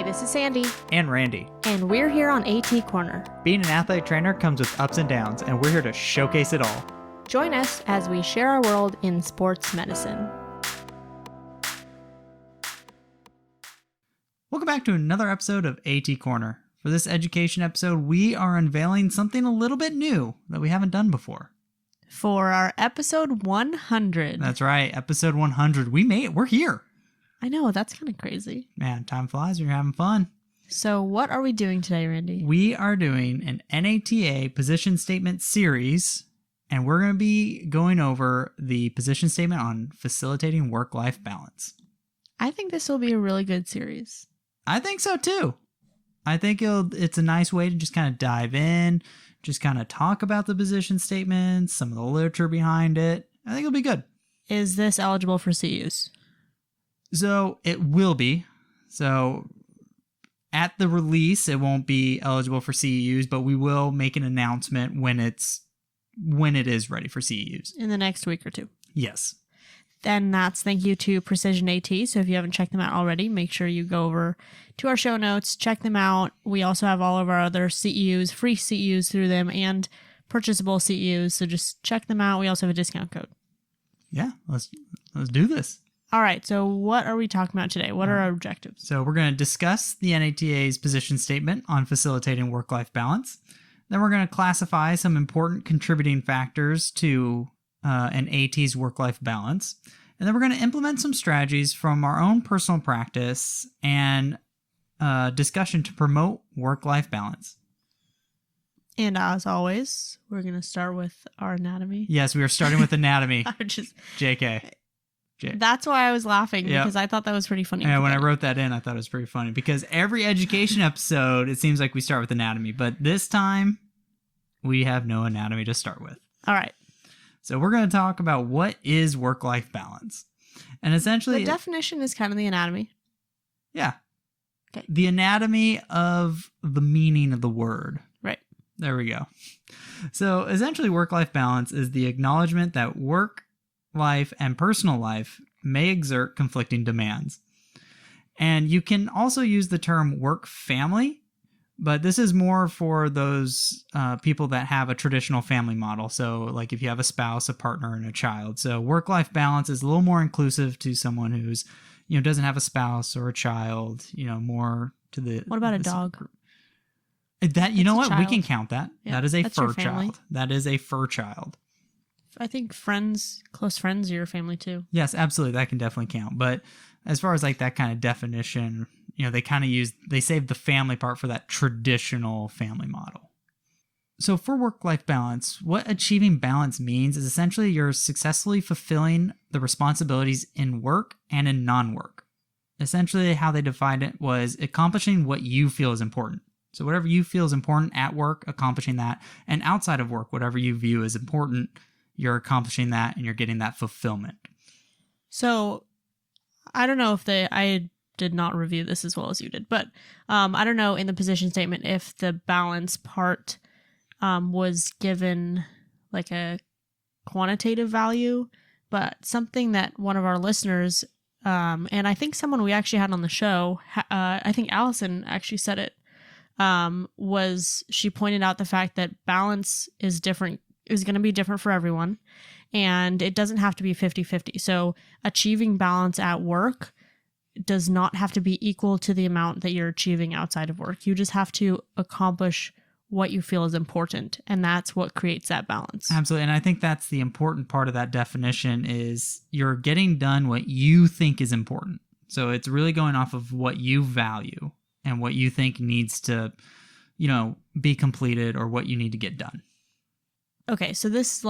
Hey, this is Sandy. And Randy. And we're here on AT Corner. Being an athletic trainer comes with ups and downs, and we're here to showcase it all. Join us as we share our world in sports medicine. Welcome back to another episode of AT Corner. For this education episode, we are unveiling something a little bit new that we haven't done before. For our episode 100. That's right, episode 100. We made it. We're here. I know, that's kind of crazy. Man, time flies when you're having fun. So what are we doing today, Randy? We are doing an NATA position statement series, and we're going to be going over the position statement on facilitating work-life balance. I think this will be a really good series. I think so too. I think it's a nice way to just kind of dive in, just kind of talk about the position statements, some of the literature behind it. I think it'll be good. Is this eligible for CUs? So it will be. So at the release, it won't be eligible for CEUs, but we will make an announcement when it is ready for CEUs. In the next week or two. Yes. Then that's thank you to Precision AT. So if you haven't checked them out already, make sure you go over to our show notes, check them out. We also have all of our other CEUs, free CEUs through them, and purchasable CEUs. So just check them out. We also have a discount code. Yeah, let's do this. All right, so what are we talking about today? What are our objectives? So we're going to discuss the NATA's position statement on facilitating work-life balance. Then we're going to classify some important contributing factors to an AT's work-life balance. And then we're going to implement some strategies from our own personal practice and discussion to promote work-life balance. And as always, we're going to start with our anatomy. Yes, we are starting with anatomy. JK. That's why I was laughing, because I thought that was pretty funny. Yeah, when I wrote that in, I thought it was pretty funny, because every education episode, it seems like we start with anatomy, but this time we have no anatomy to start with. All right. So we're going to talk about what is work-life balance. And essentially... The definition is kind of the anatomy. Yeah. Okay. The anatomy of the meaning of the word. Right. There we go. So essentially, work-life balance is the acknowledgement that work, life, and personal life may exert conflicting demands. And you can also use the term work-family, but this is more for those people that have a traditional family model. So like if you have a spouse, a partner, and a child. So work-life balance is a little more inclusive to someone who's, doesn't have a spouse or a child, more to the... What about a dog? That, you know what? We can count that. Yeah, that is a fur child. That is a fur child. I think close friends are your family too. Yes, absolutely. That can definitely count. But as far as like that kind of definition, they save the family part for that traditional family model. So for work-life balance, what achieving balance means is essentially you're successfully fulfilling the responsibilities in work and in non-work. Essentially how they defined it was accomplishing what you feel is important. So whatever you feel is important at work, accomplishing that, and outside of work, whatever you view as important, you're accomplishing that and you're getting that fulfillment. So I don't know if I did not review this as well as you did, but I don't know in the position statement if the balance part was given like a quantitative value, but something that one of our listeners, and I think someone we actually had on the show, I think Allison actually said it, was she pointed out the fact that balance is different. Is going to be different for everyone, and it doesn't have to be 50-50. So achieving balance at work does not have to be equal to the amount that you're achieving outside of work. You just have to accomplish what you feel is important, and that's what creates that balance. Absolutely, and I think that's the important part of that definition is you're getting done what you think is important. So it's really going off of what you value and what you think needs to, be completed or what you need to get done. Okay, so this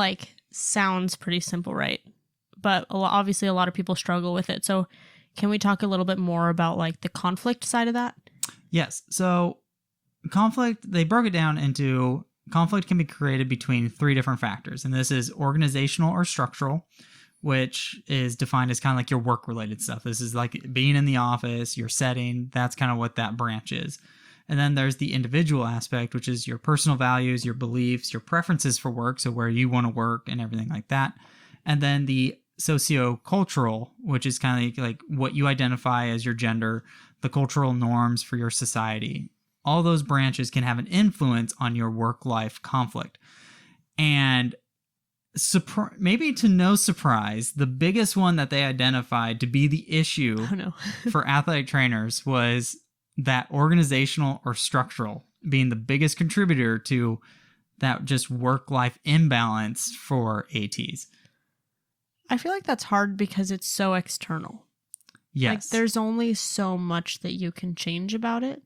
sounds pretty simple, right? But obviously a lot of people struggle with it. So can we talk a little bit more about the conflict side of that? Yes. So conflict, they broke it down into conflict can be created between three different factors. And this is organizational or structural, which is defined as kind of like your work-related stuff. This is like being in the office, your setting. That's kind of what that branch is. And then there's the individual aspect, which is your personal values, your beliefs, your preferences for work, so where you want to work and everything like that. And then the sociocultural, which is kind of like what you identify as your gender, the cultural norms for your society. All those branches can have an influence on your work-life conflict. And maybe to no surprise, the biggest one that they identified to be the issue for athletic trainers was that organizational or structural being the biggest contributor to that just work-life imbalance for ATs. I feel like that's hard because it's so external. Yes. Like, there's only so much that you can change about it.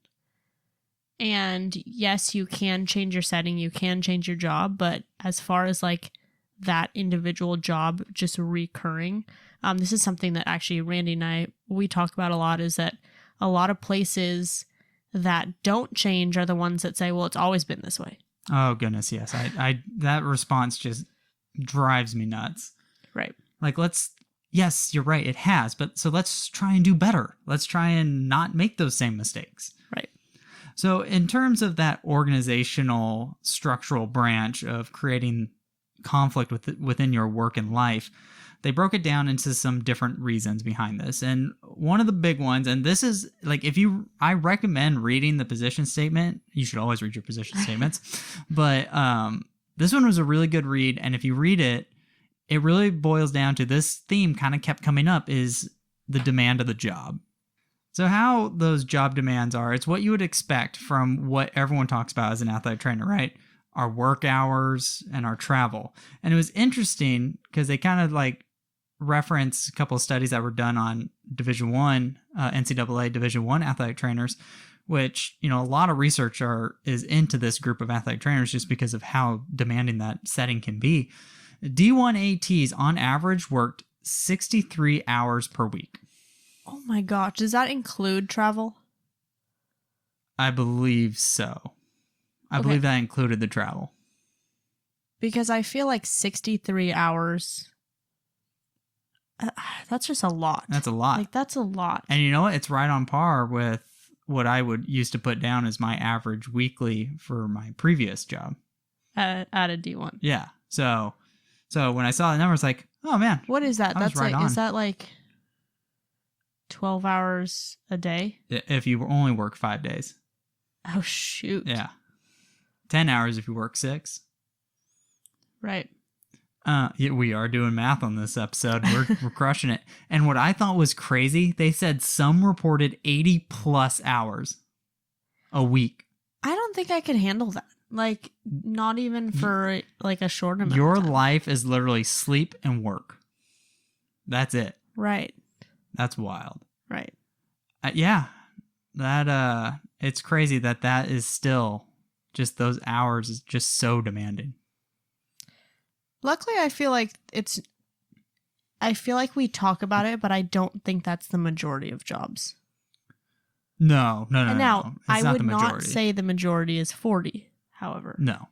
And yes, you can change your setting, you can change your job, but as far as like that individual job just recurring, this is something that actually Randy and we talk about a lot, is that a lot of places that don't change are the ones that say, well, it's always been this way. Oh goodness, yes. I that response just drives me nuts. Right. Like, yes, you're right, it has, but so let's try and do better. Let's try and not make those same mistakes. Right. So in terms of that organizational structural branch of creating conflict within your work and life, they broke it down into some different reasons behind this. And one of the big ones, and this is like, I recommend reading the position statement. You should always read your position statements. But this one was a really good read. And if you read it, it really boils down to this theme kind of kept coming up, is the demand of the job. So how those job demands are, it's what you would expect from what everyone talks about as an athletic trainer, right? Our work hours and our travel. And it was interesting because they kind of like reference a couple of studies that were done on Division I, NCAA Division I athletic trainers, which, a lot of research is into this group of athletic trainers just because of how demanding that setting can be. D1 ATs on average worked 63 hours per week. Oh my gosh. Does that include travel? I believe so. I believe that included the travel. Because I feel like 63 hours, that's just a lot. That's a lot. Like, that's a lot. And you know what? It's right on par with what I would used to put down as my average weekly for my previous job. At a D1. Yeah. So when I saw the number, it's like, oh man. What is that? That's right on. Is that like 12 hours a day? If you only work 5 days. Oh, shoot. Yeah. 10 hours if you work 6. Right. Yeah, we are doing math on this episode. We're crushing it. And what I thought was crazy, they said some reported 80 plus hours a week. I don't think I could handle that. Like, not even for like a short amount Your of time. life is literally sleep and work. That's it. Right. That's wild. Right. Yeah. That it's crazy that is still just those hours is just so demanding. Luckily, I feel like we talk about it, but I don't think that's the majority of jobs. No. And now, It's I would not say the majority is 40, however. No.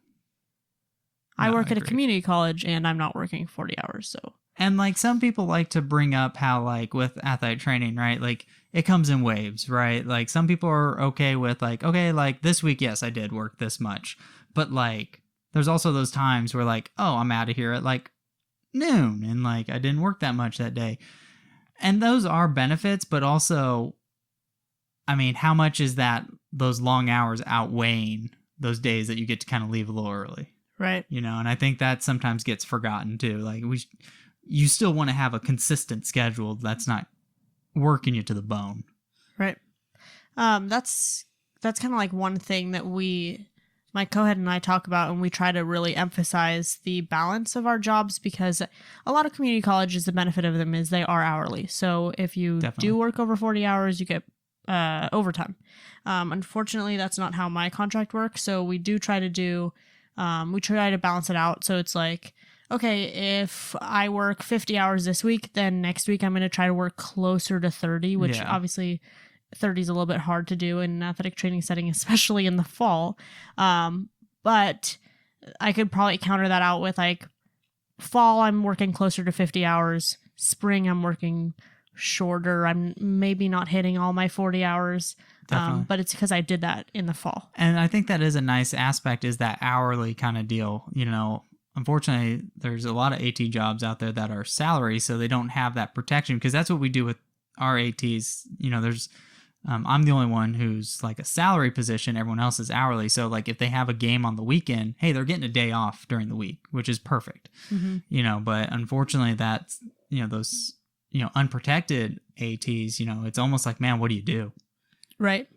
I work at a agree. community college, and I'm not working 40 hours, so. And like some people like to bring up how like with athletic training, right? Like it comes in waves, right? Like some people are okay with like, okay, like this week, yes, I did work this much. But like there's also those times where like, oh, I'm out of here at like noon and like I didn't work that much that day. And those are benefits, but also, I mean, how much is that those long hours outweighing those days that you get to kind of leave a little early? Right. And I think that sometimes gets forgotten too. Like you still want to have a consistent schedule that's not working you to the bone. Right. That's kind of like one thing that my co-head and I talk about, and we try to really emphasize the balance of our jobs, because a lot of community colleges, the benefit of them is they are hourly. So if you do work over 40 hours, you get overtime. Unfortunately, that's not how my contract works. So we do try to balance it out. So it's like, okay, if I work 50 hours this week, then next week I'm going to try to work closer to 30, which obviously 30 is a little bit hard to do in an athletic training setting, especially in the fall. But I could probably counter that out with like fall, I'm working closer to 50 hours. Spring, I'm working shorter. I'm maybe not hitting all my 40 hours. But it's because I did that in the fall. And I think that is a nice aspect, is that hourly kind of deal. unfortunately, there's a lot of AT jobs out there that are salary, so they don't have that protection, because that's what we do with our ATs. There's I'm the only one who's like a salary position. Everyone else is hourly. So like if they have a game on the weekend, hey, they're getting a day off during the week, which is perfect. But unfortunately that's, those, unprotected ATs, it's almost like, man, what do you do? Right.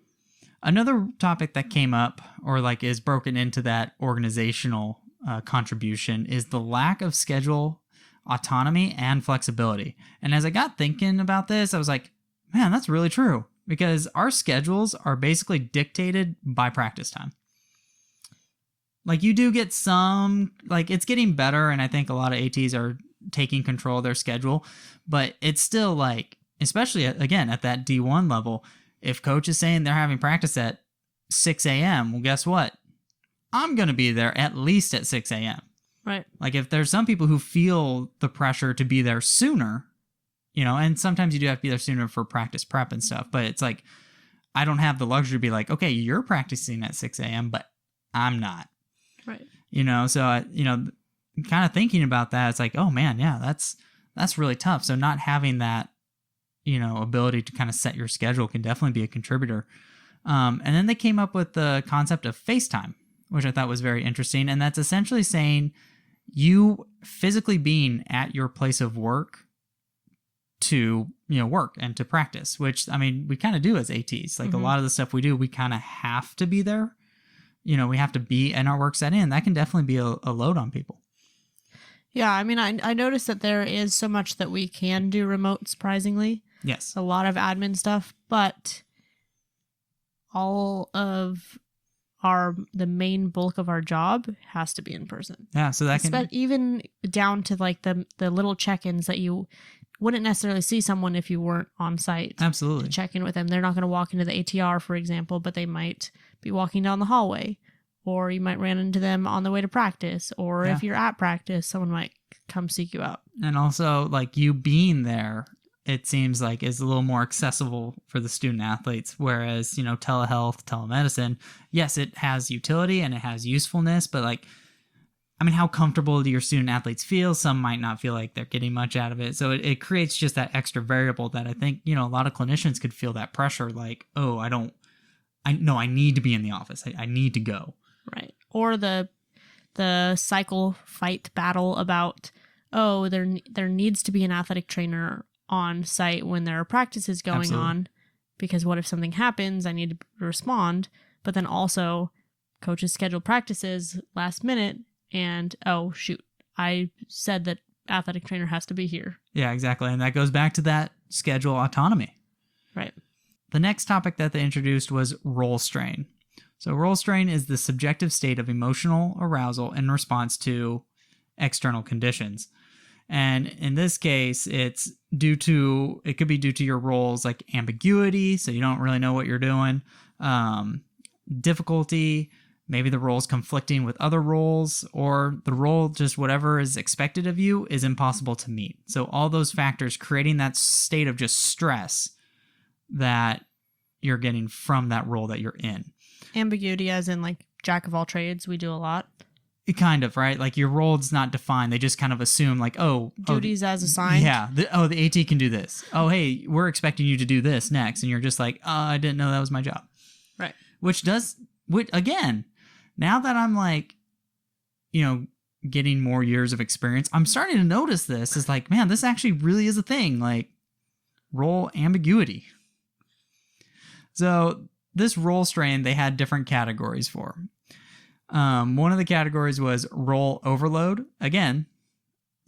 Another topic that came up, or like is broken into that organizational contribution, is the lack of schedule autonomy and flexibility. And as I got thinking about this, I was like, man, that's really true. Because our schedules are basically dictated by practice time. Like you do get some, like it's getting better, and I think a lot of ATs are taking control of their schedule, but it's still like, especially again at that D1 level, if coach is saying they're having practice at 6 a.m., well, guess what? I'm going to be there at least at 6 a.m. Right. Like if there's some people who feel the pressure to be there sooner, and sometimes you do have to be there sooner for practice prep and stuff, but it's like, I don't have the luxury to be like, okay, you're practicing at 6 a.m., but I'm not. Right. So, kind of thinking about that, it's like, oh man, yeah, that's really tough. So not having that, ability to kind of set your schedule can definitely be a contributor. And then they came up with the concept of FaceTime, which I thought was very interesting. And that's essentially saying you physically being at your place of work to work and to practice, which we kind of do as ATs. Like a lot of the stuff we do, we kind of have to be there. We have to be in our work setting, and that can definitely be a load on people. Yeah, I noticed that there is so much that we can do remote, surprisingly. Yes. A lot of admin stuff, but all of the main bulk of our job has to be in person. Yeah, so that can even down to like the little check-ins that you wouldn't necessarily see someone if you weren't on site. Absolutely. To check in with them. They're not going to walk into the ATR, for example, but they might be walking down the hallway, or you might run into them on the way to practice, or if you're at practice, someone might come seek you out. And also, like, you being there, it seems like is a little more accessible for the student athletes, whereas, telehealth, telemedicine, yes, it has utility and it has usefulness, but like, how comfortable do your student athletes feel? Some might not feel like they're getting much out of it. So it creates just that extra variable that I think, a lot of clinicians could feel that pressure, like, oh, I need to be in the office. I need to go. Right. Or the cycle fight battle about, oh, there needs to be an athletic trainer on site when there are practices going on, because what if something happens? I need to respond. But then also coaches schedule practices last minute, and oh shoot, I said that athletic trainer has to be here. Yeah, exactly. And that goes back to that schedule autonomy. Right. The next topic that they introduced was role strain. So role strain is the subjective state of emotional arousal in response to external conditions. And in this case, it could be due to your roles, like ambiguity, so you don't really know what you're doing, difficulty, maybe the role's conflicting with other roles, or the role, just whatever is expected of you, is impossible to meet. So all those factors creating that state of just stress that you're getting from that role that you're in. Ambiguity as in like jack of all trades, we do a lot. Kind of, right? Like your role's not defined. They just kind of assume like, duties as assigned. Yeah. The AT can do this. Oh, hey, we're expecting you to do this next. And you're just like, I didn't know that was my job. Right. Which again, now that I'm like, getting more years of experience, I'm starting to notice this is like, man, this actually really is a thing, like role ambiguity. So this role strain, they had different categories for. One of the categories was role overload. Again,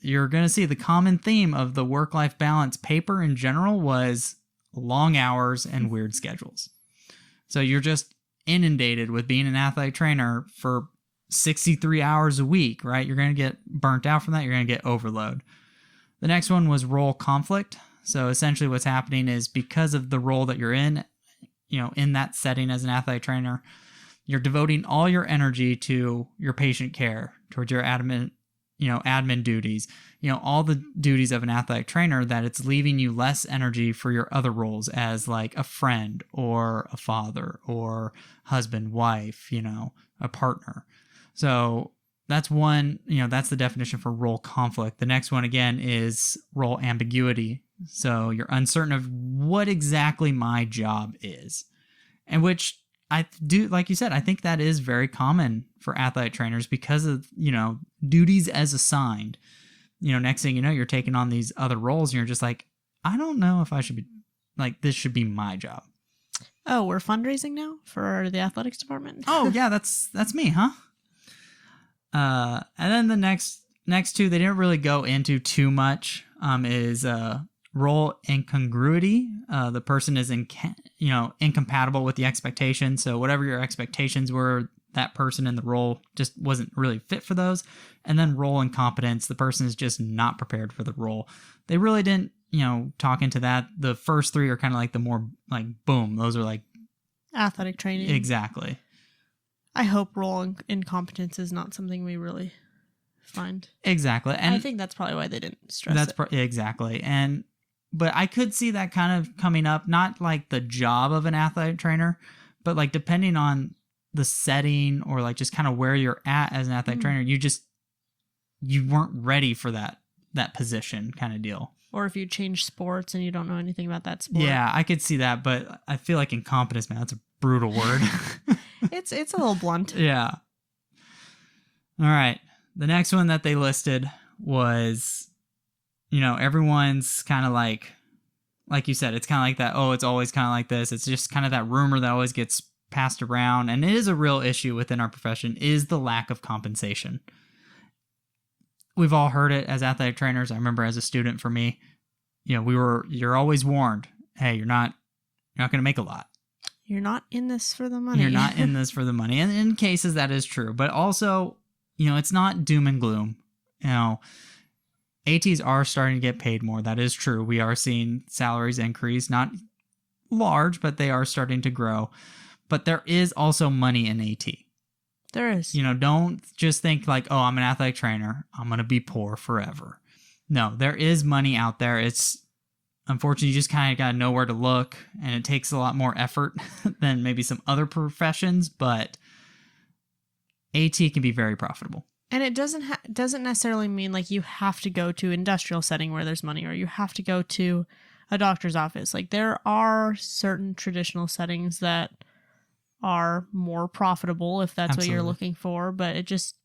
you're going to see the common theme of the work-life balance paper in general was long hours and weird schedules. So you're just inundated with being an athletic trainer for 63 hours a week, right? You're going to get burnt out from that. You're going to get overload. The next one was role conflict. So essentially what's happening is because of the role that you're in that setting as an athletic trainer, you're devoting all your energy to your patient care, towards your admin duties, all the duties of an athletic trainer, that it's leaving you less energy for your other roles as like a friend or a father or husband, wife, a partner. So that's one, that's the definition for role conflict. The next one, again, is role ambiguity. So you're uncertain of what exactly my job is. And which I do, like you said, I think that is very common for athletic trainers because of, duties as assigned. Next thing you know, you're taking on these other roles and you're just like, I don't know if I should be, like, this should be my job. Oh, we're fundraising now for the athletics department? Oh, yeah, that's me, huh? And then the next two, they didn't really go into too much, is role incongruity. The person is incompatible with the expectation. So whatever your expectations were, that person in the role just wasn't really fit for those. And then role incompetence. The person is just not prepared for the role. They really didn't, talk into that. The first three are kind of like the more like, boom, those are like athletic training. Exactly. I hope role incompetence is not something we really find. Exactly. And I think that's probably why they didn't stress it. Exactly. But I could see that kind of coming up, not like the job of an athletic trainer, but like depending on the setting or like just kind of where you're at as an athletic trainer, you weren't ready for that position kind of deal. Or if you change sports and you don't know anything about that sport. Yeah, I could see that, but I feel like incompetence, man, that's a brutal word. It's a little blunt. Yeah. All right. The next one that they listed was, everyone's kind of like you said, it's kind of like that, oh, it's always kind of like this. It's just kind of that rumor that always gets passed around. And it is a real issue within our profession, is the lack of compensation. We've all heard it as athletic trainers. I remember as a student, for me, you're always warned, hey, you're not going to make a lot. You're not in this for the money. You're not in this for the money. And in cases that is true, but also, it's not doom and gloom. ATs are starting to get paid more. That is true. We are seeing salaries increase, not large, but they are starting to grow. But there is also money in AT. There is. Don't just think like, oh, I'm an athletic trainer, I'm going to be poor forever. No, there is money out there. It's unfortunately, you just kind of got to know where to look, and it takes a lot more effort than maybe some other professions, but AT can be very profitable. And it doesn't necessarily mean like you have to go to an industrial setting where there's money, or you have to go to a doctor's office. Like there are certain traditional settings that are more profitable if that's Absolutely. what you're looking for, but it just,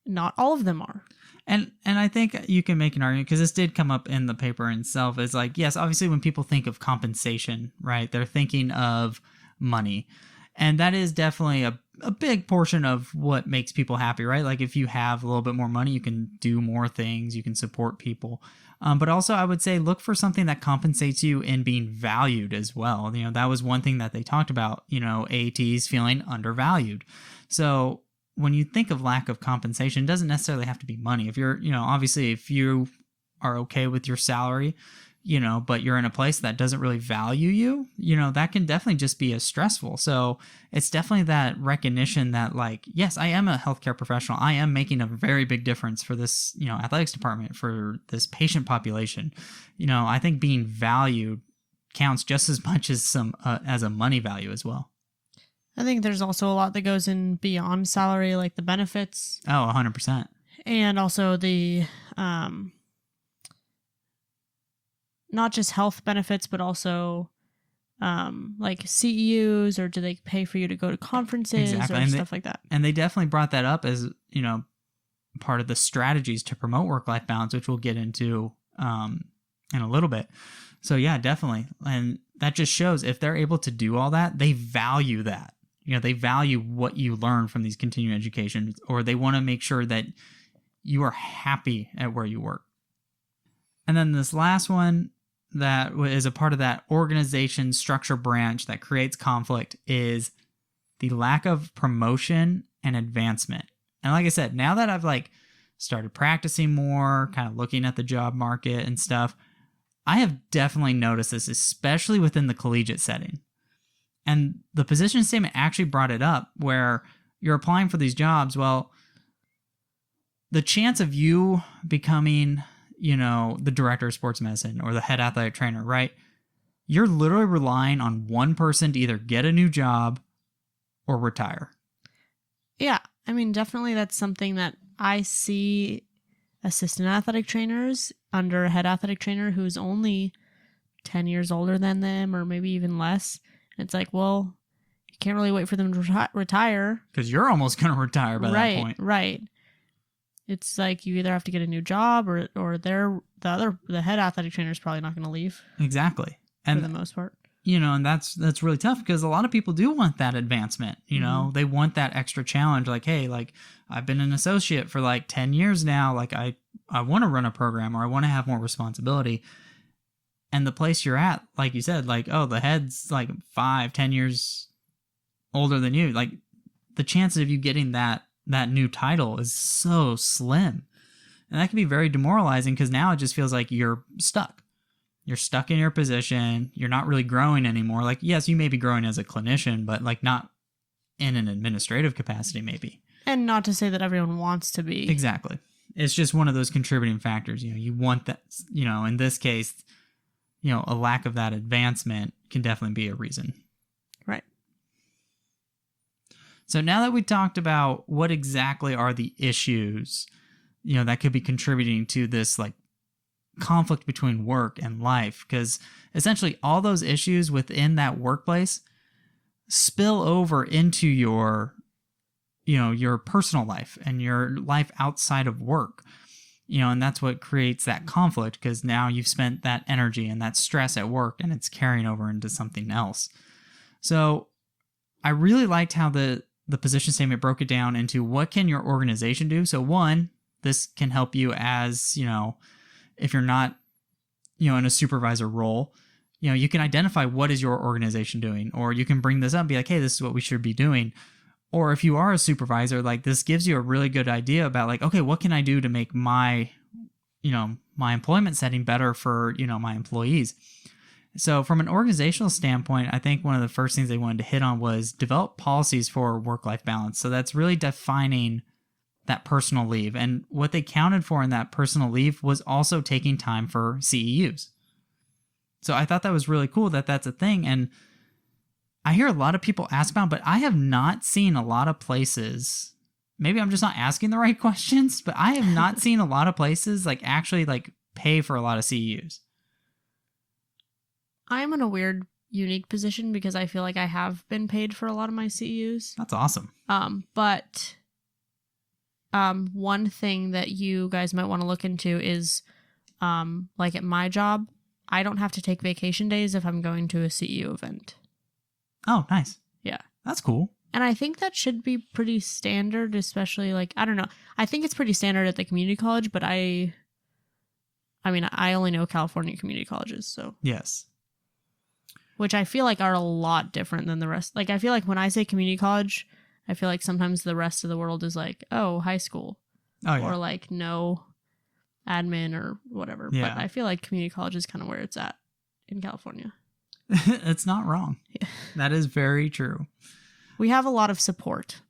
not all of them are. And I think you can make an argument, because this did come up in the paper itself, is like, yes, obviously when people think of compensation, right, they're thinking of money. And that is definitely a big portion of what makes people happy, right? Like if you have a little bit more money, you can do more things, you can support people. But also I would say look for something that compensates you in being valued as well. That was one thing that they talked about, ATs feeling undervalued. So when you think of lack of compensation, it doesn't necessarily have to be money. If you're, obviously if you are okay with your salary, but you're in a place that doesn't really value you, that can definitely just be as stressful. So it's definitely that recognition that like, yes, I am a healthcare professional. I am making a very big difference for this, athletics department, for this patient population. I think being valued counts just as much as as a money value as well. I think there's also a lot that goes in beyond salary, like the benefits. Oh, 100%. And also the, not just health benefits, but also like CEUs, or do they pay for you to go to conferences or stuff like that? And they definitely brought that up as, part of the strategies to promote work-life balance, which we'll get into in a little bit. So yeah, definitely. And that just shows if they're able to do all that, they value that. They value what you learn from these continuing education, or they want to make sure that you are happy at where you work. And then this last one that is a part of that organization structure branch that creates conflict is the lack of promotion and advancement. And like I said, now that I've like started practicing more, kind of looking at the job market and stuff, I have definitely noticed this, especially within the collegiate setting. And the position statement actually brought it up, where you're applying for these jobs. Well, the chance of you becoming, the director of sports medicine or the head athletic trainer, right? You're literally relying on one person to either get a new job or retire. Yeah. I mean, definitely that's something that I see assistant athletic trainers under a head athletic trainer who's only 10 years older than them or maybe even less. And it's like, well, you can't really wait for them to retire. Because you're almost going to retire by that point. Right. It's like you either have to get a new job or the head athletic trainer is probably not going to leave. Exactly. For the most part. And that's really tough because a lot of people do want that advancement. They want that extra challenge. Like, hey, like I've been an associate for like 10 years now. Like I want to run a program or I want to have more responsibility. And the place you're at, like you said, like, oh, the head's like 5-10 years older than you. Like the chances of you getting that new title is so slim. And that can be very demoralizing because now it just feels like you're stuck. You're stuck in your position. You're not really growing anymore. Like, yes, you may be growing as a clinician, but like not in an administrative capacity, maybe. And not to say that everyone wants to be. Exactly. It's just one of those contributing factors. You want that, in this case, a lack of that advancement can definitely be a reason. Right. So now that we talked about what exactly are the issues, that could be contributing to this like conflict between work and life, because essentially all those issues within that workplace spill over into your personal life and your life outside of work. And that's what creates that conflict, because now you've spent that energy and that stress at work and it's carrying over into something else. So I really liked how the position statement broke it down into what can your organization do. So one, this can help you as, if you're not, in a supervisor role, you can identify what is your organization doing, or you can bring this up and be like, hey, this is what we should be doing. Or if you are a supervisor, like this gives you a really good idea about like, okay, what can I do to make my employment setting better for, my employees? So from an organizational standpoint, I think one of the first things they wanted to hit on was develop policies for work-life balance. So that's really defining that personal leave. And what they counted for in that personal leave was also taking time for CEUs. So I thought that was really cool that that's a thing. And I hear a lot of people ask about, but I have not seen a lot of places. Maybe I'm just not asking the right questions, but I have not seen a lot of places like actually like pay for a lot of CEUs. I'm in a weird, unique position because I feel like I have been paid for a lot of my CEUs. That's awesome. But one thing that you guys might want to look into is, like at my job, I don't have to take vacation days if I'm going to a CEU event. Oh, nice. Yeah. That's cool. And I think that should be pretty standard, especially like, I don't know. I think it's pretty standard at the community college, but I only know California community colleges, so. Yes. Which I feel like are a lot different than the rest. Like, I feel like when I say community college, I feel like sometimes the rest of the world is like, oh, high school. Oh, yeah. Or like no admin or whatever. Yeah. But I feel like community college is kind of where it's at in California. It's not wrong. Yeah. That is very true. We have a lot of support.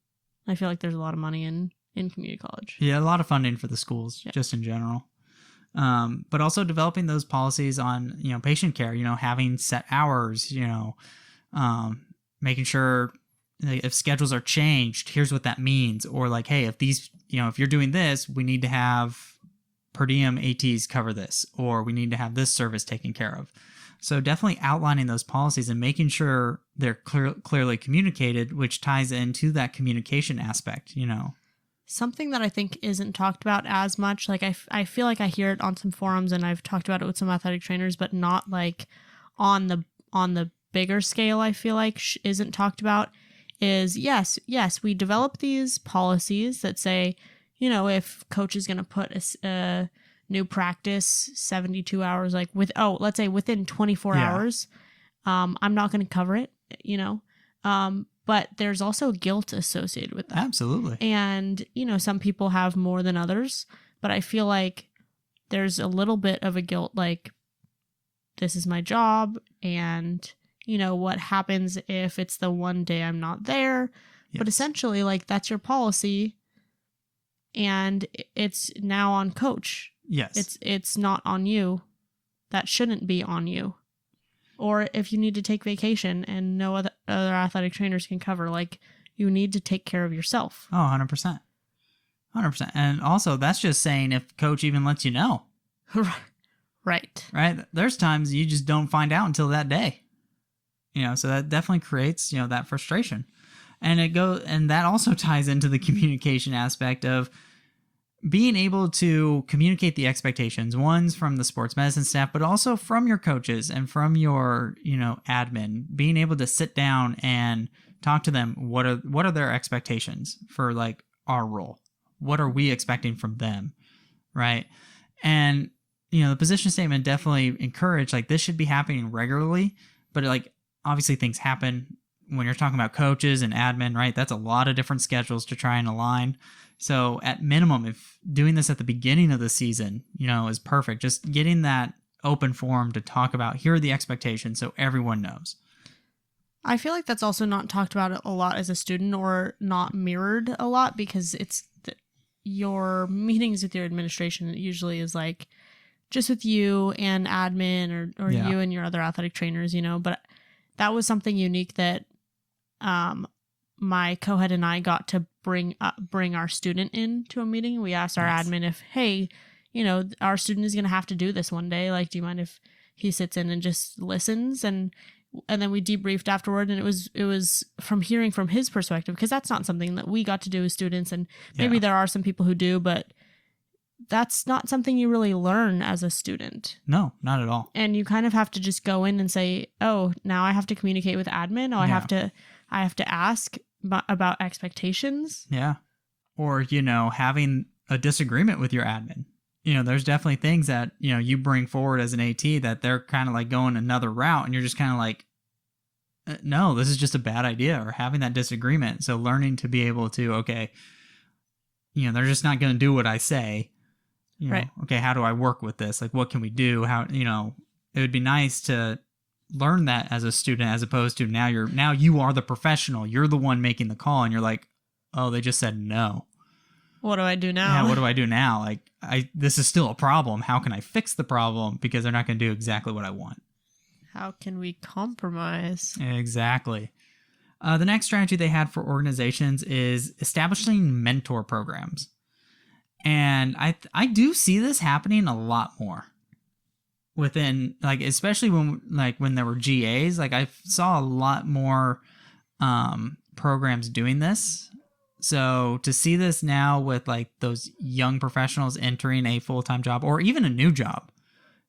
I feel like there's a lot of money in community college. Yeah, a lot of funding for the schools, just in general. But also developing those policies on, patient care, having set hours, making sure if schedules are changed, here's what that means. Or like, hey, if these, if you're doing this, we need to have per diem ATs cover this, or we need to have this service taken care of. So definitely outlining those policies and making sure they're clearly communicated, which ties into that communication aspect, Something that I think isn't talked about as much, like I feel like I hear it on some forums and I've talked about it with some athletic trainers, but not like on the bigger scale. I feel like isn't talked about is yes, we develop these policies that say, if coach is going to put a new practice 72 hours, like let's say within 24 hours, I'm not going to cover it, but there's also guilt associated with that. Absolutely. And, some people have more than others, but I feel like there's a little bit of a guilt, like, this is my job, and, what happens if it's the one day I'm not there? Yes. But essentially, like, that's your policy, and it's now on coach. Yes. It's not on you. That shouldn't be on you. Or if you need to take vacation and no other athletic trainers can cover, like, you need to take care of yourself. Oh, 100%. 100%. And also, that's just saying if coach even lets you know. Right. Right? There's times you just don't find out until that day. So that definitely creates, that frustration. And that also ties into the communication aspect of being able to communicate the expectations, one's from the sports medicine staff, but also from your coaches and from your, admin, being able to sit down and talk to them. What are their expectations for like our role? What are we expecting from them? Right. And, the position statement definitely encouraged, like, this should be happening regularly, but like, obviously things happen when you're talking about coaches and admin, right? That's a lot of different schedules to try and align. So at minimum, if doing this at the beginning of the season, is perfect, just getting that open forum to talk about, here are the expectations so everyone knows. I feel like that's also not talked about a lot as a student, or not mirrored a lot, because your meetings with your administration usually is like just with you and admin, or you and your other athletic trainers, but that was something unique that my co-head and I got to bring our student in to a meeting. We asked our admin if, hey, our student is going to have to do this one day. Like, do you mind if he sits in and just listens? And then we debriefed afterward, and it was from hearing from his perspective, because that's not something that we got to do as students, and maybe there are some people who do, but that's not something you really learn as a student. No, not at all. And you kind of have to just go in and say, oh, now I have to communicate with admin. I have to ask about expectations. Yeah. Or, having a disagreement with your admin. There's definitely things that, you bring forward as an AT that they're kind of like going another route, and you're just kind of like, no, this is just a bad idea, or having that disagreement. So learning to be able to, okay, they're just not going to do what I say. Right. Okay, how do I work with this? Like, what can we do? How, it would be nice to learn that as a student, as opposed to now you are the professional. You're the one making the call, and you're like, oh, they just said no. What do I do now? Yeah, what do I do now? Like, this is still a problem. How can I fix the problem? Because they're not going to do exactly what I want. How can we compromise? Exactly. The next strategy they had for organizations is establishing mentor programs. And I do see this happening a lot more within, like, especially when there were GAs. Like, I saw a lot more programs doing this. So to see this now with like those young professionals entering a full-time job, or even a new job,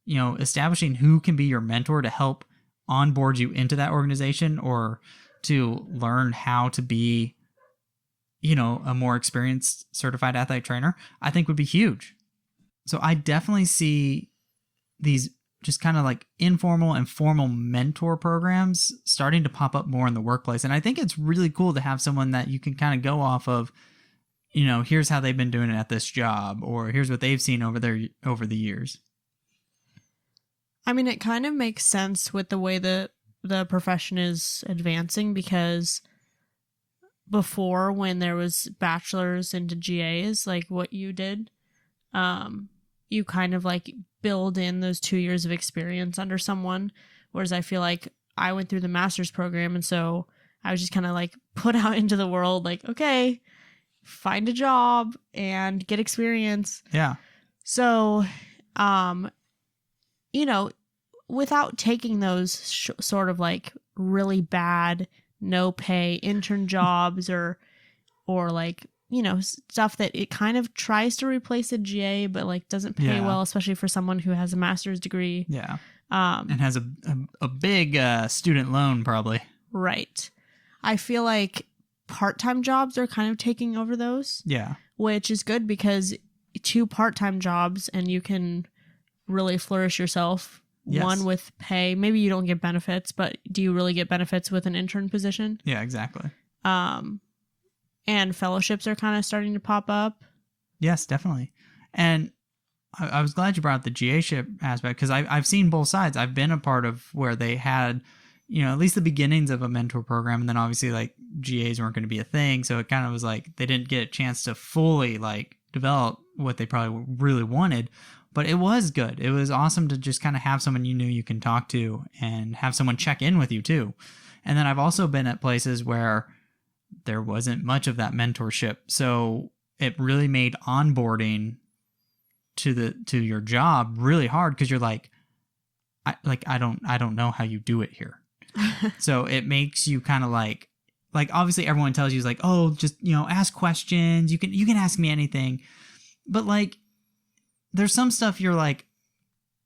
establishing who can be your mentor to help onboard you into that organization, or to learn how to be, a more experienced certified athletic trainer, I think would be huge. So I definitely see these just kind of like informal and formal mentor programs starting to pop up more in the workplace. And I think it's really cool to have someone that you can kind of go off of, here's how they've been doing it at this job, or here's what they've seen over the years. I mean, it kind of makes sense with the way that the profession is advancing, because before, when there was bachelor's into GAs, like what you did, you kind of like build in those 2 years of experience under someone. Whereas I feel like I went through the master's program, and so I was just kind of like put out into the world, like, okay, find a job and get experience. Yeah. So, without taking those sort of like really bad, no pay intern jobs, or like, stuff that it kind of tries to replace a GA, but like doesn't pay well, especially for someone who has a master's degree. Yeah. And has a big student loan, probably. Right. I feel like part-time jobs are kind of taking over those. Yeah. Which is good, because 2 part-time jobs and you can really flourish yourself. Yes. One with pay. Maybe you don't get benefits, but do you really get benefits with an intern position? Yeah, exactly. And fellowships are kind of starting to pop up. Yes, definitely. And I was glad you brought up the GA-ship aspect, because I've seen both sides. I've been a part of where they had, at least the beginnings of a mentor program, and then obviously like GAs weren't going to be a thing, so it kind of was like they didn't get a chance to fully like develop what they probably really wanted. But it was good. It was awesome to just kind of have someone you knew you can talk to, and have someone check in with you too. And then I've also been at places where there wasn't much of that mentorship. So it really made onboarding to your job really hard, because you're like, I don't know how you do it here. So it makes you kind of like obviously everyone tells you is like, oh, just, ask questions. You can ask me anything. But like, there's some stuff you're like,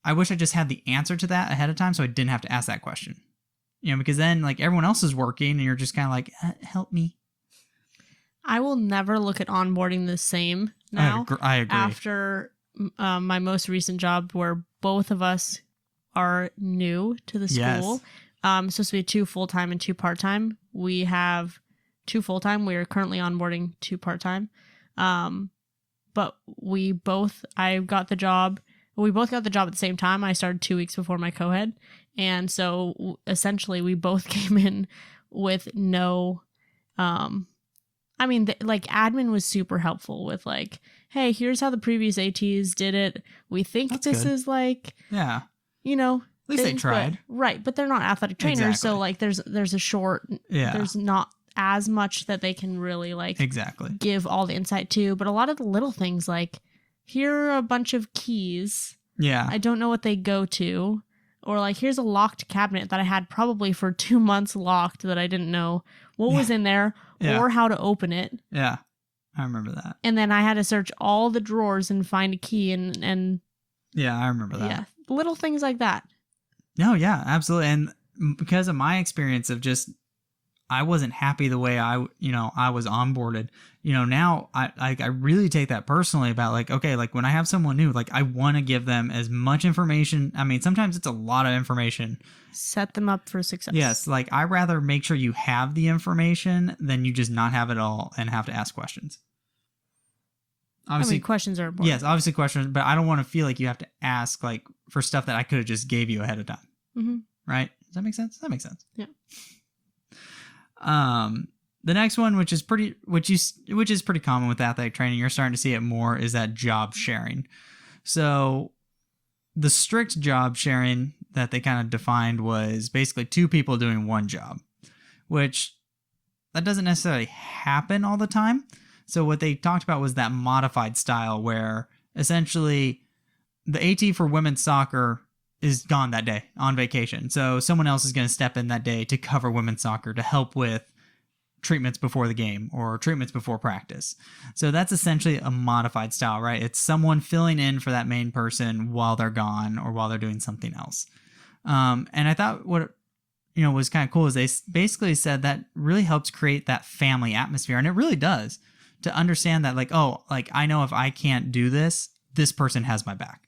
I wish I just had the answer to that ahead of time so I didn't have to ask that question. Because then like everyone else is working and you're just kind of like, help me. I will never look at onboarding the same now. I agree. After my most recent job, where both of us are new to the school. Yes. Supposed to be 2 full-time and 2 part-time. We have 2 full-time. We are currently onboarding 2 part-time. But we both got the job at the same time. I started 2 weeks before my co-head. And so essentially we both came in with no, admin was super helpful with like, hey, here's how the previous ATs did it. We think That's this good. is like, Yeah. At least they tried. Right. But they're not athletic trainers. Exactly. So like there's a short, there's not as much that they can really like give all the insight to. But a lot of the little things, like, here are a bunch of keys. Yeah. I don't know what they go to. Or like, here's a locked cabinet that I had probably for 2 months locked that I didn't know what was in there or how to open it. Yeah. I remember that. And then I had to search all the drawers and find a key and yeah, I remember that. Yeah. Little things like that. No, yeah, absolutely. And because of my experience of just, I wasn't happy the way I was onboarded. Now I really take that personally about like, okay, like when I have someone new, like I want to give them as much information. I mean, sometimes it's a lot of information. Set them up for success. Yes. Like I rather make sure you have the information than you just not have it all and have to ask questions. Obviously, questions are important. Yes, obviously questions, but I don't want to feel like you have to ask like for stuff that I could have just gave you ahead of time. Mm-hmm. Right? Does that make sense? That makes sense. Yeah. The next one, which is pretty common with athletic training, you're starting to see it more, is that job sharing. So the strict job sharing that they kind of defined was basically 2 people doing one job, which that doesn't necessarily happen all the time. So what they talked about was that modified style where essentially the AT for women's soccer is gone that day on vacation. So someone else is going to step in that day to cover women's soccer to help with treatments before the game or treatments before practice. So that's essentially a modified style, right? It's someone filling in for that main person while they're gone or while they're doing something else. And I thought what was kind of cool is they basically said that really helps create that family atmosphere, and it really does, to understand that like, oh, like I know if I can't do this, this person has my back.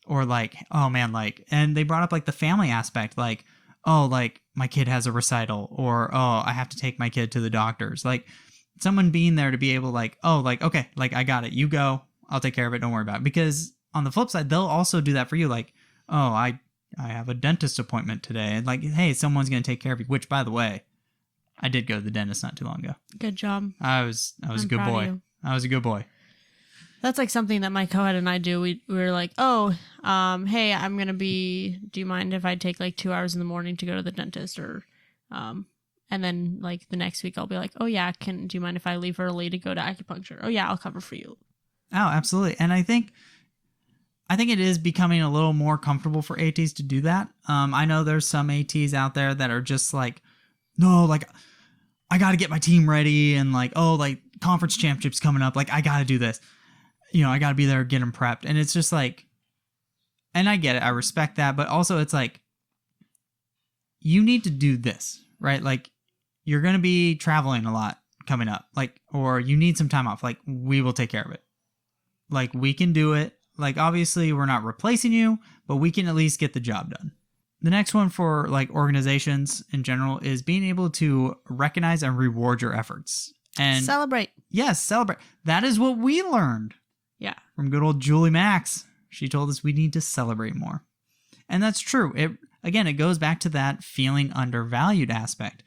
Or like, oh man, like, and they brought up like the family aspect, like, oh, like my kid has a recital, or, oh, I have to take my kid to the doctors. Like someone being there to be able to like, oh, like, okay, like I got it. You go, I'll take care of it. Don't worry about it. Because on the flip side, they'll also do that for you. Like, oh, I have a dentist appointment today. And like, hey, someone's going to take care of you, which by the way, I did go to the dentist not too long ago. Good job. I was a good boy. I was a good boy. That's like something that my co-head and I do. We were like, oh, hey, I'm going to be, do you mind if I take like 2 hours in the morning to go to the dentist? Or, and then like the next week I'll be like, oh yeah, do you mind if I leave early to go to acupuncture? Oh yeah, I'll cover for you. Oh, absolutely. And I think it is becoming a little more comfortable for ATs to do that. I know there's some ATs out there that are just like, no, like I got to get my team ready, and like, oh, like conference championships coming up, like I got to do this. I got to be there, get them prepped. And it's just like, and I get it, I respect that, but also it's like, you need to do this, right? Like you're going to be traveling a lot coming up, like, or you need some time off. Like we will take care of it. Like we can do it. Like obviously we're not replacing you, but we can at least get the job done. The next one for like organizations in general is being able to recognize and reward your efforts. And celebrate. Yes, celebrate. That is what we learned. Yeah. From good old Julie Max. She told us we need to celebrate more. And that's true. It goes back to that feeling undervalued aspect.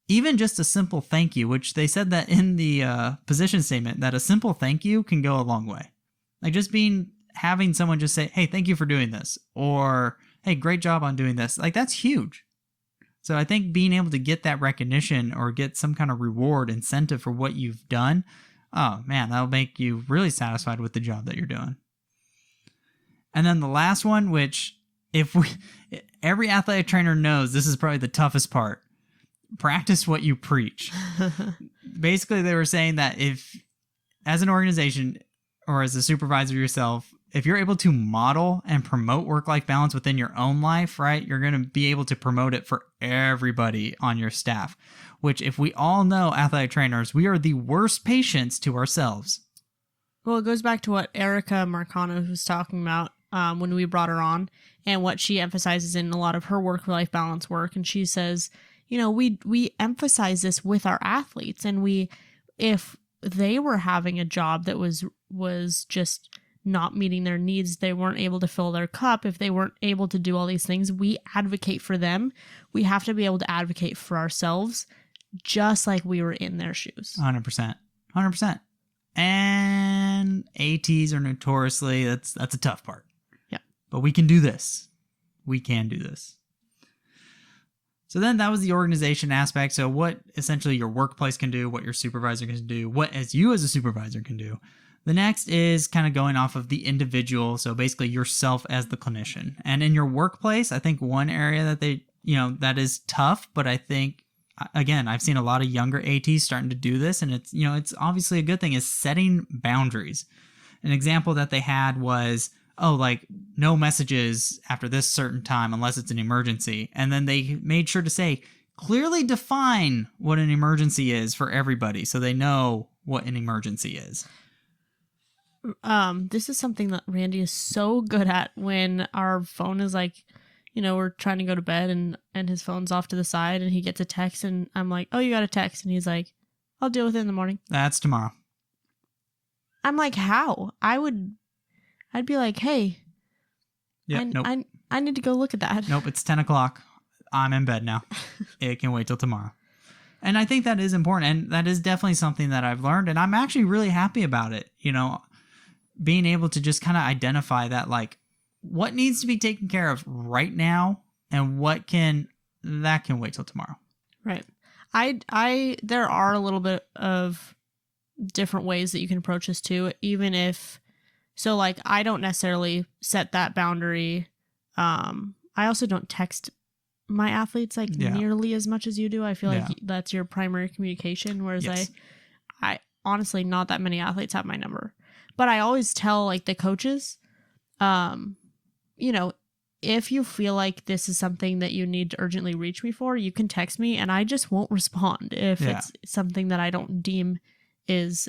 Even just a simple thank you, which they said that in the position statement, that a simple thank you can go a long way. Like just having someone just say, hey, thank you for doing this. Or, hey, great job on doing this. Like that's huge. So I think being able to get that recognition or get some kind of reward, incentive for what you've done, oh man, that'll make you really satisfied with the job that you're doing. And then the last one, which every athletic trainer knows this is probably the toughest part. Practice what you preach. Basically, they were saying that if, as an organization or as a supervisor yourself, if you're able to model and promote work-life balance within your own life, right, you're going to be able to promote it for everybody on your staff, which if we all know athletic trainers, we are the worst patients to ourselves. Well, it goes back to what Erica Marcano was talking about when we brought her on, and what she emphasizes in a lot of her work-life balance work. And she says, you know, we emphasize this with our athletes, and if they were having a job that was just not meeting their needs, they weren't able to fill their cup, if they weren't able to do all these things, we advocate for them. We have to be able to advocate for ourselves, just like we were in their shoes. 100%. 100%. And ATs are notoriously, that's a tough part. Yeah. But we can do this. We can do this. So then that was the organization aspect. So what essentially your workplace can do, what your supervisor can do, what as you as a supervisor can do. The next is kind of going off of the individual. So basically yourself as the clinician. And in your workplace, I think one area that that is tough, but I think, again, I've seen a lot of younger ATs starting to do this, and it's obviously a good thing, is setting boundaries. An example that they had was, no messages after this certain time unless it's an emergency. And then they made sure to say, clearly define what an emergency is for everybody so they know what an emergency is. This is something that Randy is so good at when our phone is we're trying to go to bed and his phone's off to the side and he gets a text and I'm like, oh, you got a text. And he's like, I'll deal with it in the morning. That's tomorrow. I'm like, how? I'd be like, hey, nope. I need to go look at that. Nope, it's 10 o'clock. I'm in bed now. It can wait till tomorrow. And I think that is important. And that is definitely something that I've learned. And I'm actually really happy about it. Being able to just kind of identify that, what needs to be taken care of right now and that can wait till tomorrow. Right. There are a little bit of different ways that you can approach this too, even if, I don't necessarily set that boundary. I also don't text my athletes nearly as much as you do. I feel like that's your primary communication. Whereas yes. I honestly, not that many athletes have my number, but I always tell the coaches, if you feel like this is something that you need to urgently reach me for, you can text me and I just won't respond if it's something that I don't deem is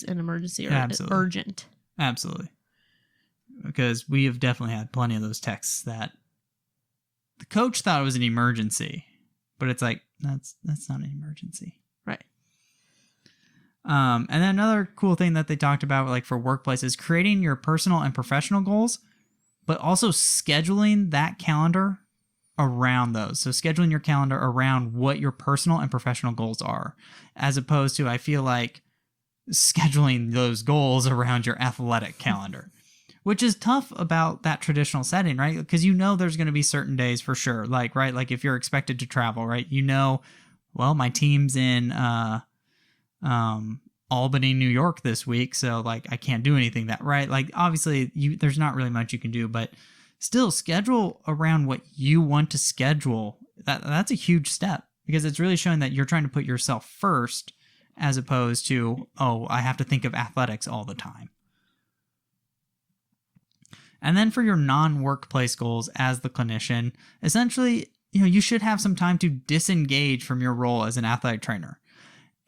an emergency or Absolutely. Urgent. Absolutely. Because we have definitely had plenty of those texts that the coach thought it was an emergency, but it's that's not an emergency. Right. And then another cool thing that they talked about, for workplaces, creating your personal and professional goals, but also scheduling that calendar around those. So scheduling your calendar around what your personal and professional goals are, as opposed to, I feel like, scheduling those goals around your athletic calendar, which is tough about that traditional setting, right? Because there's going to be certain days for sure. If you're expected to travel, right? My team's in Albany, New York this week, so I can't do anything that, right? Obviously there's not really much you can do, but still schedule around what you want to schedule. That's a huge step, because it's really showing that you're trying to put yourself first, as opposed to, I have to think of athletics all the time. And then for your non-workplace goals as the clinician, essentially, you should have some time to disengage from your role as an athletic trainer.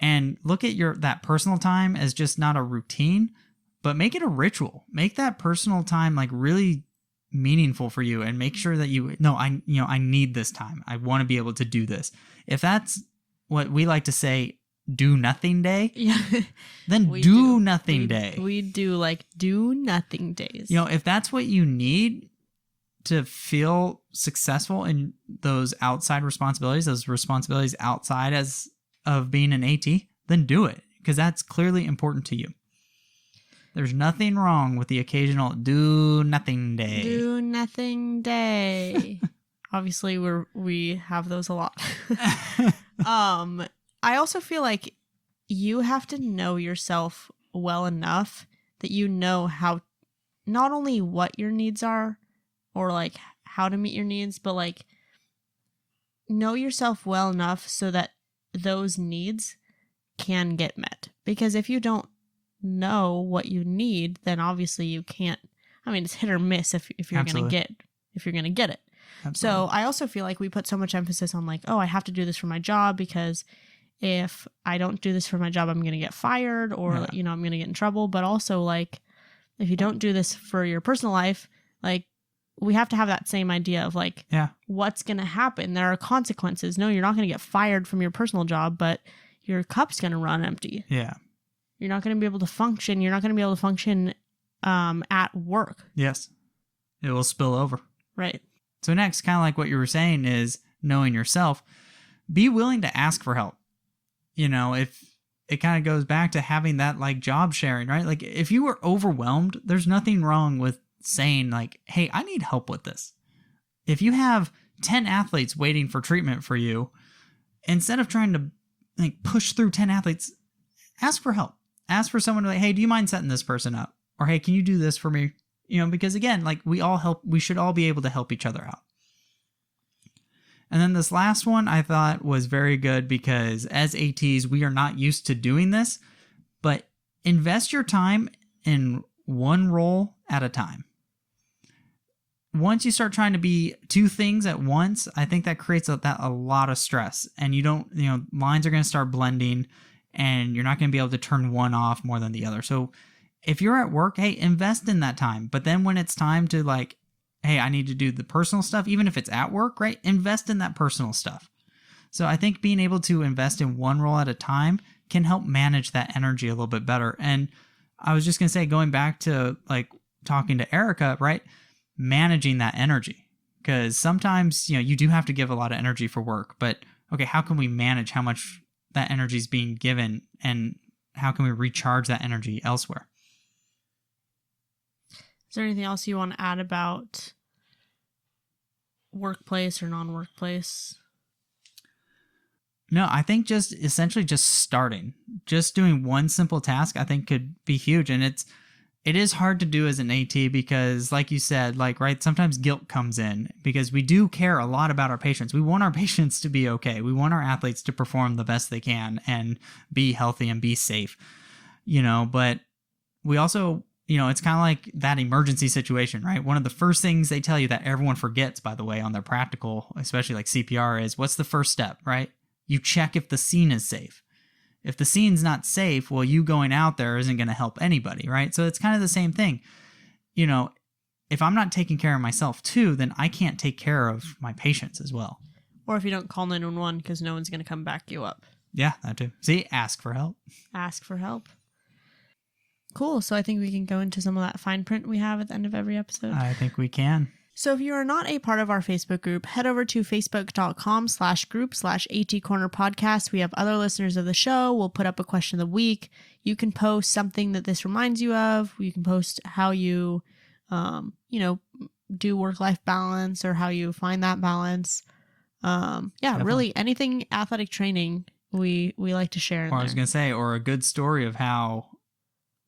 And look at that personal time as just not a routine, but make it a ritual. Make that personal time really meaningful for you, and make sure that I need this time. I want to be able to do this. If that's what we like to say, do nothing day, then do nothing day. We do do nothing days. If that's what you need to feel successful in those outside responsibilities, those responsibilities outside of being an AT, then do it, because that's clearly important to you. There's nothing wrong with the occasional do nothing day. Do nothing day. Obviously, we have those a lot. I also feel like you have to know yourself well enough that you know how, not only what your needs are or like how to meet your needs, but like know yourself well enough so that those needs can get met. Because if you don't know what you need, then obviously you can't. I mean, it's hit or miss if you're gonna get it. Absolutely. So I also feel like we put so much emphasis on like, oh, I have to do this for my job, because if I don't do this for my job, I'm going to get fired, or, you know, I'm going to get in trouble. But also, like, if you don't do this for your personal life, like, we have to have that same idea of like, what's going to happen? There are consequences. No, you're not going to get fired from your personal job, but your cup's going to run empty. Yeah. You're not going to be able to function. You're not going to be able to function at work. Yes. It will spill over. Right. So next, kind of like what you were saying, is knowing yourself. Be willing to ask for help. You know, if it kind of goes back to having that like job sharing, right? Like if you were overwhelmed, there's nothing wrong with saying like, hey, I need help with this. If you have 10 athletes waiting for treatment for you, instead of trying to like push through 10 athletes, ask for help. Ask for someone to like, hey, do you mind setting this person up? Or hey, can you do this for me? You know, because again, like we should all be able to help each other out. And then this last one I thought was very good, because as ATs, we are not used to doing this, but invest your time in one role at a time. Once you start trying to be two things at once, I think that creates a lot of stress, and lines are going to start blending, and you're not going to be able to turn one off more than the other. So if you're at work, hey, invest in that time. But then when it's time to like, hey, I need to do the personal stuff, even if it's at work, right? Invest in that personal stuff. So I think being able to invest in one role at a time can help manage that energy a little bit better. And I was just going to say, going back to like talking to Erica, right? Managing that energy. Because sometimes, you do have to give a lot of energy for work, but okay, how can we manage how much that energy is being given, and how can we recharge that energy elsewhere? Is there anything else you want to add about workplace or non-workplace? No, I think just essentially just starting, just doing one simple task, I think could be huge. And it is hard to do as an AT because, like you said, like, right, sometimes guilt comes in because we do care a lot about our patients. We want our patients to be okay. We want our athletes to perform the best they can and be healthy and be safe, but we also, it's kind of like that emergency situation, right? One of the first things they tell you that everyone forgets, by the way, on their practical, especially like CPR, is what's the first step, right? You check if the scene is safe. If the scene's not safe, well, you going out there isn't going to help anybody, right? So it's kind of the same thing. If I'm not taking care of myself too, then I can't take care of my patients as well. Or if you don't call 911 because no one's going to come back you up. Yeah, that too. See, ask for help. Ask for help. Cool. So I think we can go into some of that fine print we have at the end of every episode. I think we can. So if you are not a part of our Facebook group, head over to facebook.com/group/AT Corner Podcast. We have other listeners of the show. We'll put up a question of the week. You can post something that this reminds you of. You can post how you, do work-life balance or how you find that balance. Definitely. Really anything athletic training we like to share in there. I was going to say, or a good story of how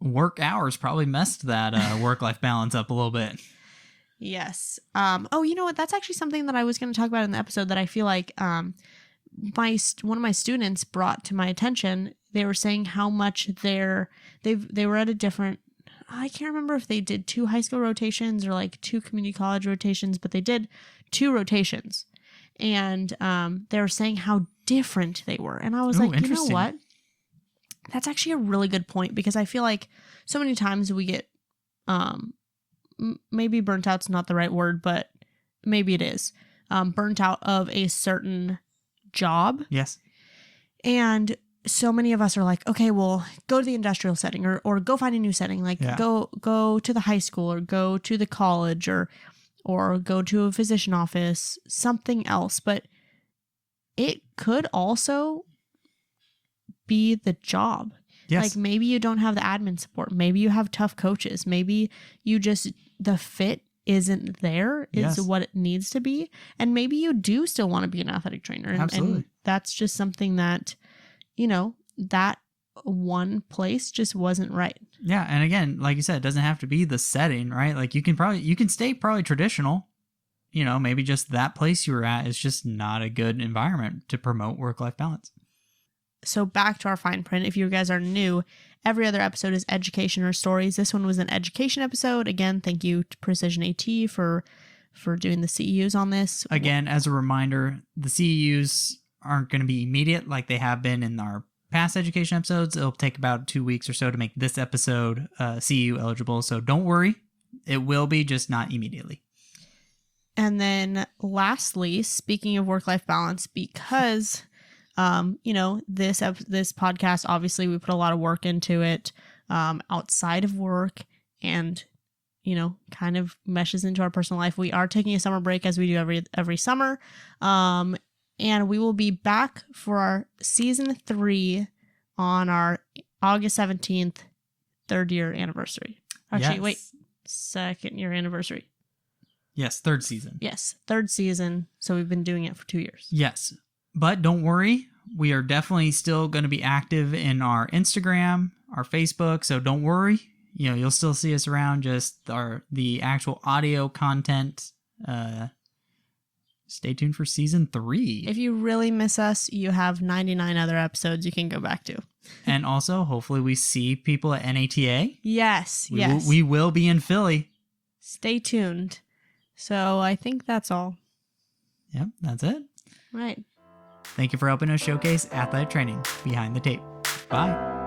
work hours probably messed that work-life balance up a little bit. Yes. You know what? That's actually something that I was going to talk about in the episode that I feel like one of my students brought to my attention. They were saying how much they were at a different, I can't remember if they did 2 high school rotations or like 2 community college rotations, but they did 2 rotations. And they were saying how different they were. And I was like, you know what? That's actually a really good point, because I feel like so many times we get maybe burnt out's not the right word, but maybe it is, burnt out of a certain job. Yes. And so many of us are like, okay, well, go to the industrial setting or go find a new setting. Like go to the high school or go to the college or go to a physician office, something else. But it could also be the job. Yes. Like maybe you don't have the admin support. Maybe you have tough coaches. Maybe you just, the fit isn't there is Yes. what it needs to be. And maybe you do still want to be an athletic trainer. Absolutely. And that's just something that, that one place just wasn't right. Yeah. And again, like you said, it doesn't have to be the setting, right? Like you can stay probably traditional, maybe just that place you were at is just not a good environment to promote work-life balance. So back to our fine print. If you guys are new, every other episode is education or stories. This one was an education episode. Again, thank you to Precision AT for doing the CEUs on this. Again, as a reminder, the CEUs aren't going to be immediate like they have been in our past education episodes. It'll take about 2 weeks or so to make this episode CEU eligible. So don't worry. It will be, just not immediately. And then lastly, speaking of work-life balance, because this podcast, obviously we put a lot of work into it outside of work and, kind of meshes into our personal life. We are taking a summer break as we do every summer. And we will be back for our season 3 on our August 17th, 3rd year anniversary. Actually, Yes. wait, 2nd year anniversary. Yes, 3rd season. Yes, 3rd season. So we've been doing it for 2 years. Yes. But don't worry, we are definitely still going to be active in our Instagram, our Facebook, so don't worry. You'll still see us around, just the actual audio content. Stay tuned for season 3. If you really miss us, you have 99 other episodes you can go back to. And also, hopefully we see people at NATA. Yes. We will be in Philly. Stay tuned. So I think that's all. Yep, that's it. Right. Thank you for helping us showcase athletic training behind the tape. Bye.